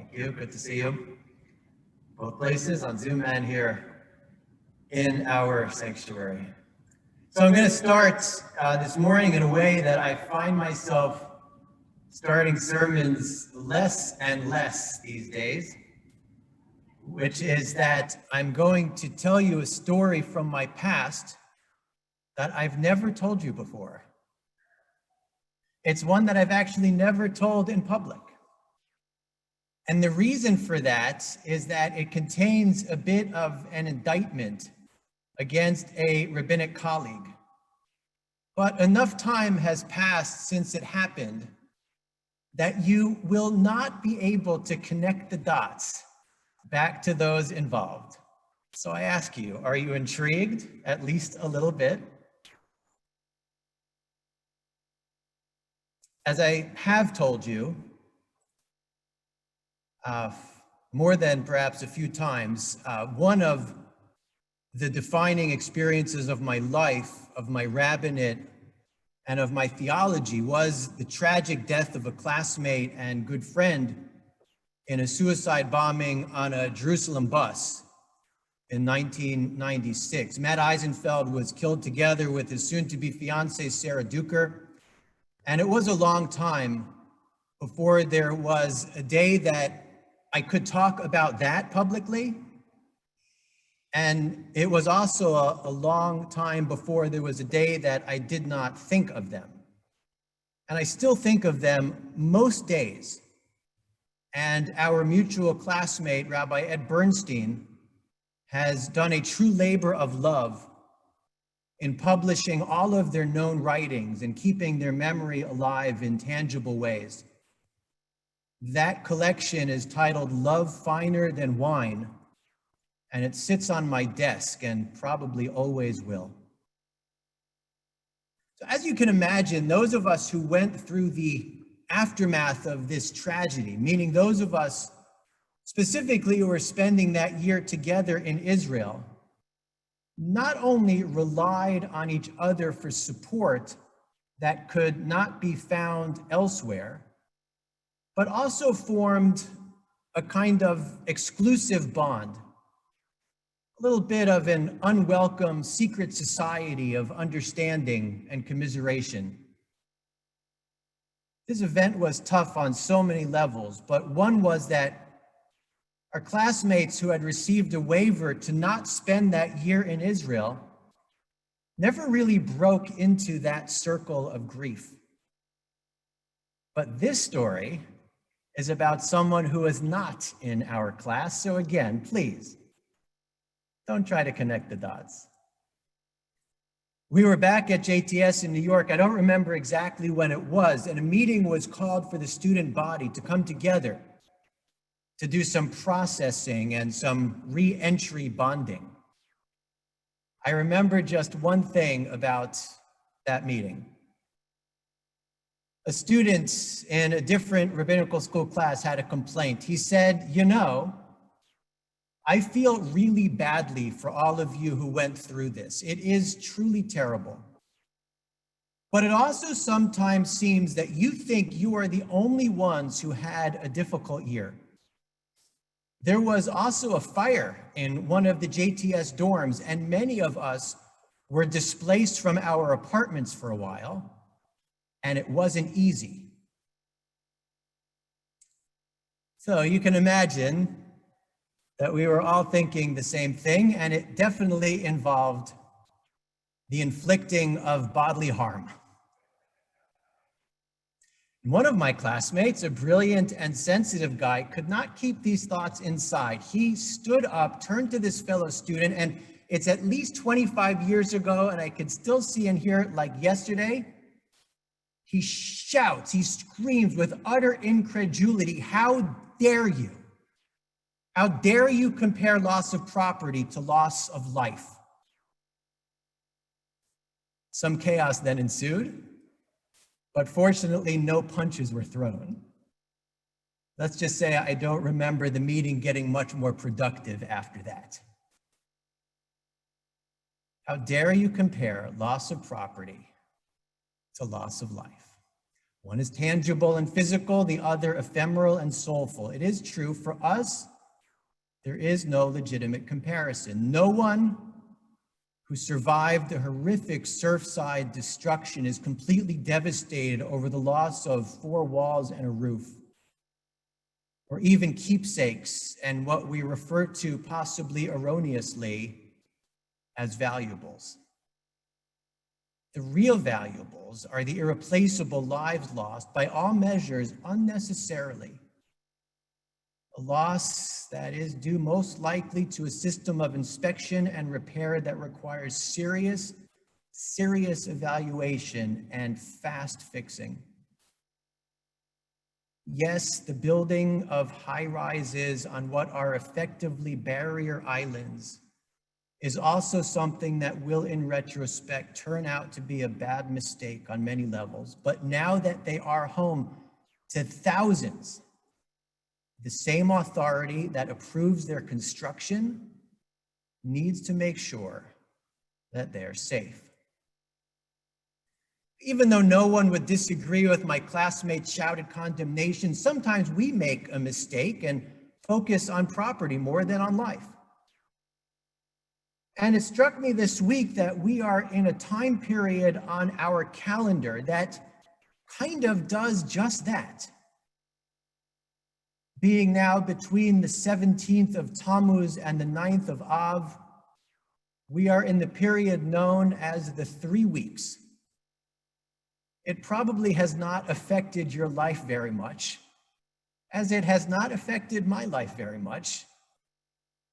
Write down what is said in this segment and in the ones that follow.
Thank you. Good to see you. Both places, on Zoom and here in our sanctuary. So I'm going to start this morning in a way that I find myself starting sermons less and less these days, which is that I'm going to tell you a story from my past that I've never told you before. It's one that I've actually never told in public. And the reason for that is that it contains a bit of an indictment against a rabbinic colleague. But enough time has passed since it happened that you will not be able to connect the dots back to those involved. So I ask you, are you intrigued, at least a little bit? As I have told you, more than perhaps a few times, one of the defining experiences of my life, of my rabbinate, and of my theology was the tragic death of a classmate and good friend in a suicide bombing on a Jerusalem bus in 1996. Matt Eisenfeld was killed together with his soon-to-be fiancée, Sarah Duker. And it was a long time before there was a day that I could talk about that publicly. And it was also a long time before there was a day that I did not think of them. And I still think of them most days. And our mutual classmate, Rabbi Ed Bernstein, has done a true labor of love in publishing all of their known writings and keeping their memory alive in tangible ways. That collection is titled Love Finer Than Wine, and it sits on my desk and probably always will. So as you can imagine, those of us who went through the aftermath of this tragedy, meaning those of us specifically who were spending that year together in Israel, not only relied on each other for support that could not be found elsewhere, but also formed a kind of exclusive bond, a little bit of an unwelcome secret society of understanding and commiseration. This event was tough on so many levels, but one was that our classmates who had received a waiver to not spend that year in Israel never really broke into that circle of grief. But this story is about someone who is not in our class. So again, please, don't try to connect the dots. We were back at JTS in New York. I don't remember exactly when it was, and a meeting was called for the student body to come together to do some processing and some re-entry bonding. I remember just one thing about that meeting. A student in a different rabbinical school class had a complaint. He said, you know, I feel really badly for all of you who went through this. It is truly terrible. But it also sometimes seems that you think you are the only ones who had a difficult year. There was also a fire in one of the JTS dorms, and many of us were displaced from our apartments for a while, and it wasn't easy. So you can imagine that we were all thinking the same thing, and it definitely involved the inflicting of bodily harm. One of my classmates, a brilliant and sensitive guy, could not keep these thoughts inside. He stood up, turned to this fellow student, and it's at least 25 years ago, and I could still see and hear it like yesterday. He shouts, he screams with utter incredulity, "How dare you? How dare you compare loss of property to loss of life?" Some chaos then ensued, but fortunately no punches were thrown. Let's just say I don't remember the meeting getting much more productive after that. How dare you compare loss of property to loss of life? One is tangible and physical, the other ephemeral and soulful. It is true for us, there is no legitimate comparison. No one who survived the horrific Surfside destruction is completely devastated over the loss of 4 walls and a roof, or even keepsakes and what we refer to possibly erroneously as valuables. The real valuables are the irreplaceable lives lost by all measures unnecessarily. A loss that is due most likely to a system of inspection and repair that requires serious evaluation and fast fixing. Yes, the building of high-rises on what are effectively barrier islands is also something that will, in retrospect, turn out to be a bad mistake on many levels. But now that they are home to thousands, the same authority that approves their construction needs to make sure that they're safe. Even though no one would disagree with my classmates' shouted condemnation, sometimes we make a mistake and focus on property more than on life. And it struck me this week that we are in a time period on our calendar that kind of does just that. Being now between the 17th of Tammuz and the 9th of Av, we are in the period known as the 3 weeks. It probably has not affected your life very much, as it has not affected my life very much,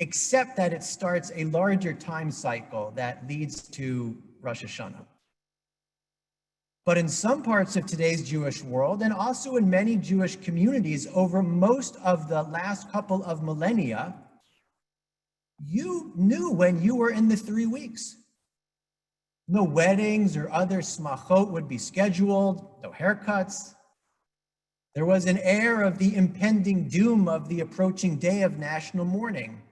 except that it starts a larger time cycle that leads to Rosh Hashanah. But in some parts of today's Jewish world, and also in many Jewish communities over most of the last couple of millennia, you knew when you were in the 3 weeks. No weddings or other smachot would be scheduled, no haircuts. There was an air of the impending doom of the approaching day of national mourning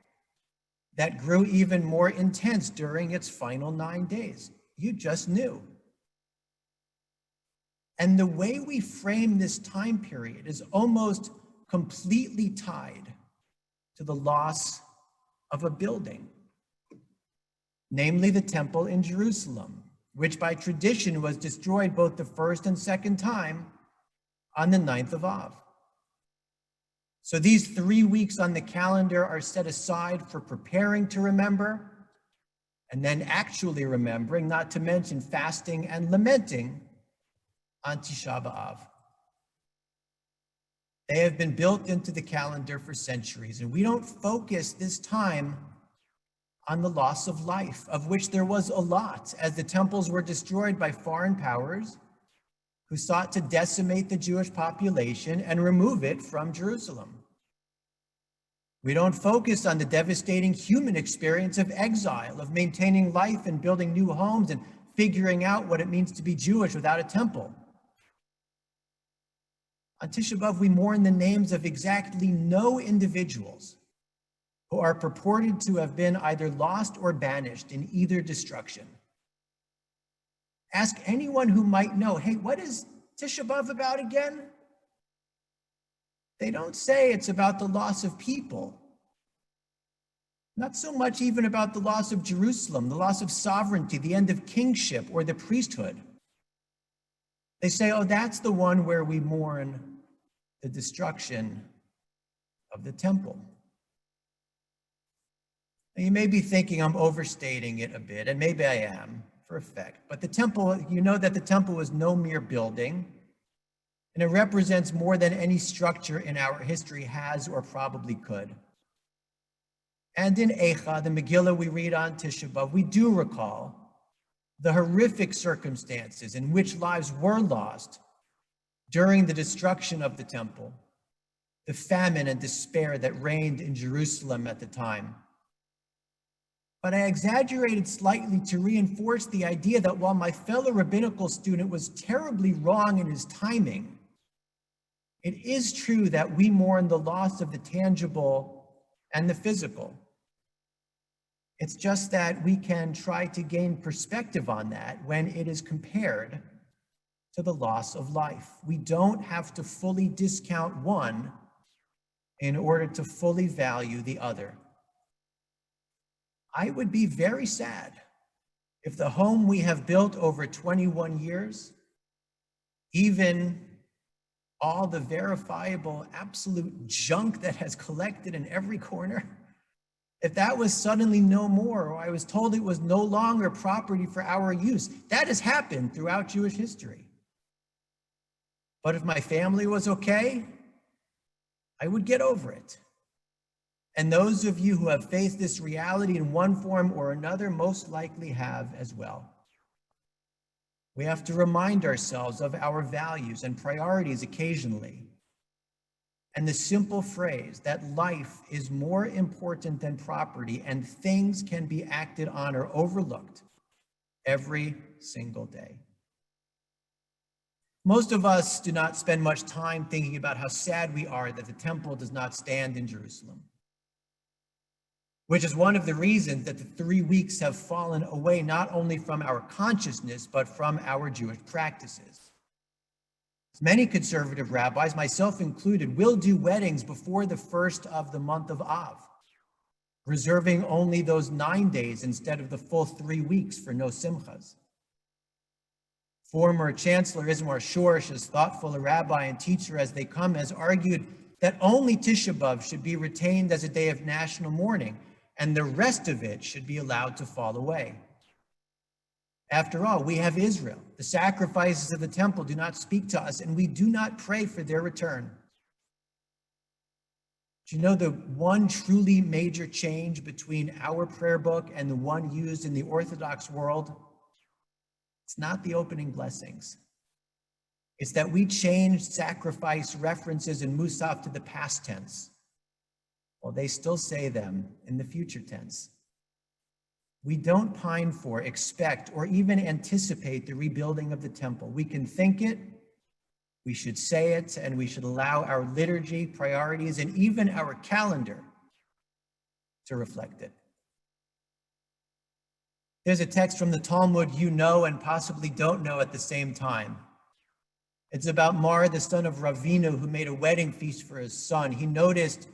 that grew even more intense during its final 9 days. You just knew. And the way we frame this time period is almost completely tied to the loss of a building, namely the temple in Jerusalem, which by tradition was destroyed both the first and second time on the 9th of Av. So these 3 weeks on the calendar are set aside for preparing to remember, and then actually remembering, not to mention fasting and lamenting on Tisha B'Av. They have been built into the calendar for centuries, and we don't focus this time on the loss of life, of which there was a lot, as the temples were destroyed by foreign powers who sought to decimate the Jewish population and remove it from Jerusalem. We don't focus on the devastating human experience of exile, of maintaining life and building new homes and figuring out what it means to be Jewish without a temple. On Tisha B'Av, we mourn the names of exactly no individuals who are purported to have been either lost or banished in either destruction. Ask anyone who might know, hey, what is Tisha B'Av about again? They don't say it's about the loss of people. Not so much even about the loss of Jerusalem, the loss of sovereignty, the end of kingship, or the priesthood. They say, oh, that's the one where we mourn the destruction of the temple. Now, you may be thinking I'm overstating it a bit, and maybe I am for effect, but the temple, you know that the temple was no mere building, and it represents more than any structure in our history has or probably could. And in Eicha, the Megillah we read on Tisha B'Av, we do recall the horrific circumstances in which lives were lost during the destruction of the temple, the famine and despair that reigned in Jerusalem at the time. But I exaggerated slightly to reinforce the idea that while my fellow rabbinical student was terribly wrong in his timing, it is true that we mourn the loss of the tangible and the physical. It's just that we can try to gain perspective on that when it is compared to the loss of life. We don't have to fully discount one in order to fully value the other. I would be very sad if the home we have built over 21 years, even all the verifiable absolute junk that has collected in every corner, if that was suddenly no more, or I was told it was no longer property for our use. That has happened throughout Jewish history. But if my family was okay, I would get over it. And those of you who have faced this reality in one form or another most likely have as well. We have to remind ourselves of our values and priorities occasionally. And the simple phrase that life is more important than property and things can be acted on or overlooked every single day. Most of us do not spend much time thinking about how sad we are that the temple does not stand in Jerusalem, which is one of the reasons that the 3 weeks have fallen away not only from our consciousness, but from our Jewish practices. Many conservative rabbis, myself included, will do weddings before the first of the month of Av, reserving only those 9 days instead of the full 3 weeks for no simchas. Former Chancellor Ismar Shorsh, as thoughtful a rabbi and teacher as they come, has argued that only Tisha B'Av should be retained as a day of national mourning, and the rest of it should be allowed to fall away. After all, we have Israel. The sacrifices of the temple do not speak to us, and we do not pray for their return. Do you know the one truly major change between our prayer book and the one used in the Orthodox world? It's not the opening blessings. It's that we changed sacrifice references in Musaf to the past tense, while they still say them in the future tense. We don't pine for, expect, or even anticipate the rebuilding of the temple. We can think it, we should say it, and we should allow our liturgy, priorities, and even our calendar to reflect it. There's a text from the Talmud you know and possibly don't know at the same time. It's about Mar, the son of Ravina, who made a wedding feast for his son. He noticed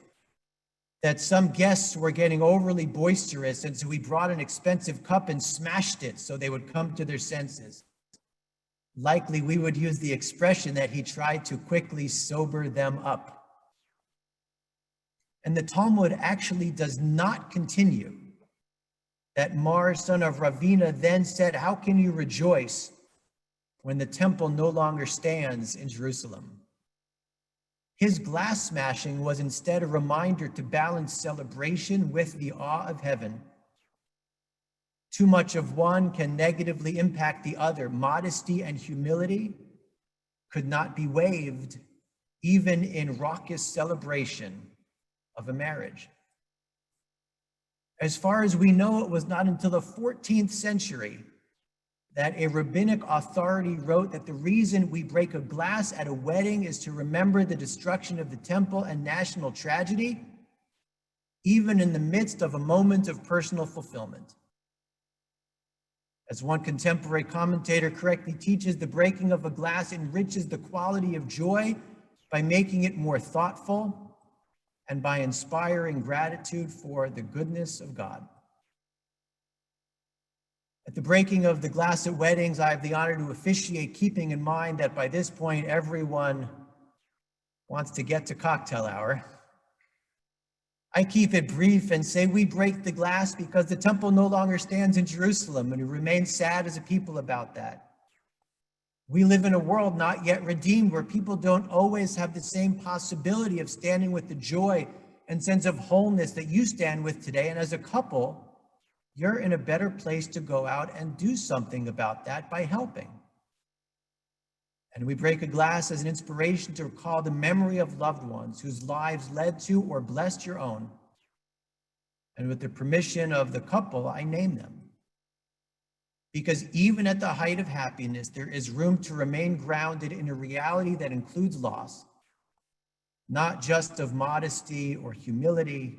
that some guests were getting overly boisterous, and so he brought an expensive cup and smashed it so they would come to their senses. Likely we would use the expression that he tried to quickly sober them up. And the Talmud actually does not continue that Mar, son of Ravina, then said, "How can you rejoice when the temple no longer stands in Jerusalem?" His glass smashing was instead a reminder to balance celebration with the awe of heaven. Too much of one can negatively impact the other. Modesty and humility could not be waived, even in raucous celebration of a marriage. As far as we know, it was not until the 14th century that a rabbinic authority wrote that the reason we break a glass at a wedding is to remember the destruction of the temple and national tragedy, even in the midst of a moment of personal fulfillment. As one contemporary commentator correctly teaches, the breaking of a glass enriches the quality of joy by making it more thoughtful and by inspiring gratitude for the goodness of God. At the breaking of the glass at weddings, I have the honor to officiate, keeping in mind that by this point, everyone wants to get to cocktail hour. I keep it brief and say we break the glass because the temple no longer stands in Jerusalem, and we remain sad as a people about that. We live in a world not yet redeemed, where people don't always have the same possibility of standing with the joy and sense of wholeness that you stand with today, and as a couple, you're in a better place to go out and do something about that by helping. And we break a glass as an inspiration to recall the memory of loved ones whose lives led to or blessed your own. And with the permission of the couple, I name them. Because even at the height of happiness, there is room to remain grounded in a reality that includes loss, not just of modesty or humility,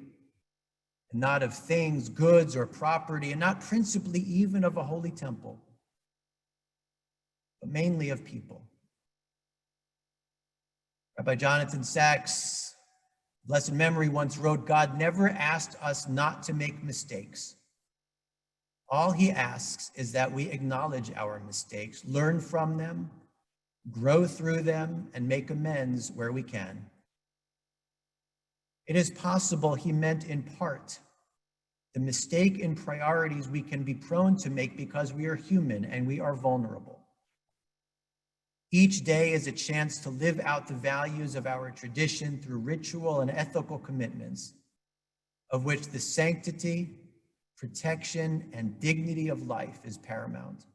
not of things, goods, or property, and not principally even of a holy temple, but mainly of people. Rabbi Jonathan Sachs, blessed memory, once wrote, God never asked us not to make mistakes. All he asks is that we acknowledge our mistakes, learn from them, grow through them, and make amends where we can. It is possible he meant in part the mistake in priorities we can be prone to make because we are human and we are vulnerable. Each day is a chance to live out the values of our tradition through ritual and ethical commitments, of which the sanctity, protection, and dignity of life is paramount.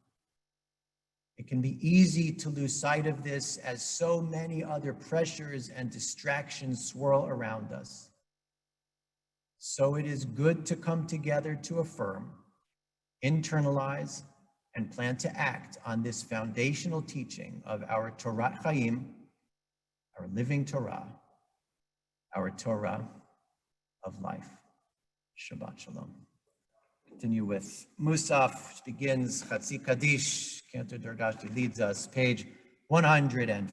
It can be easy to lose sight of this as so many other pressures and distractions swirl around us. So it is good to come together to affirm, internalize, and plan to act on this foundational teaching of our Torah Chaim, our living Torah, our Torah of life. Shabbat Shalom. Continue with Musaf, which begins Chatzi Kaddish. Cantor Durgashti leads us, page 100.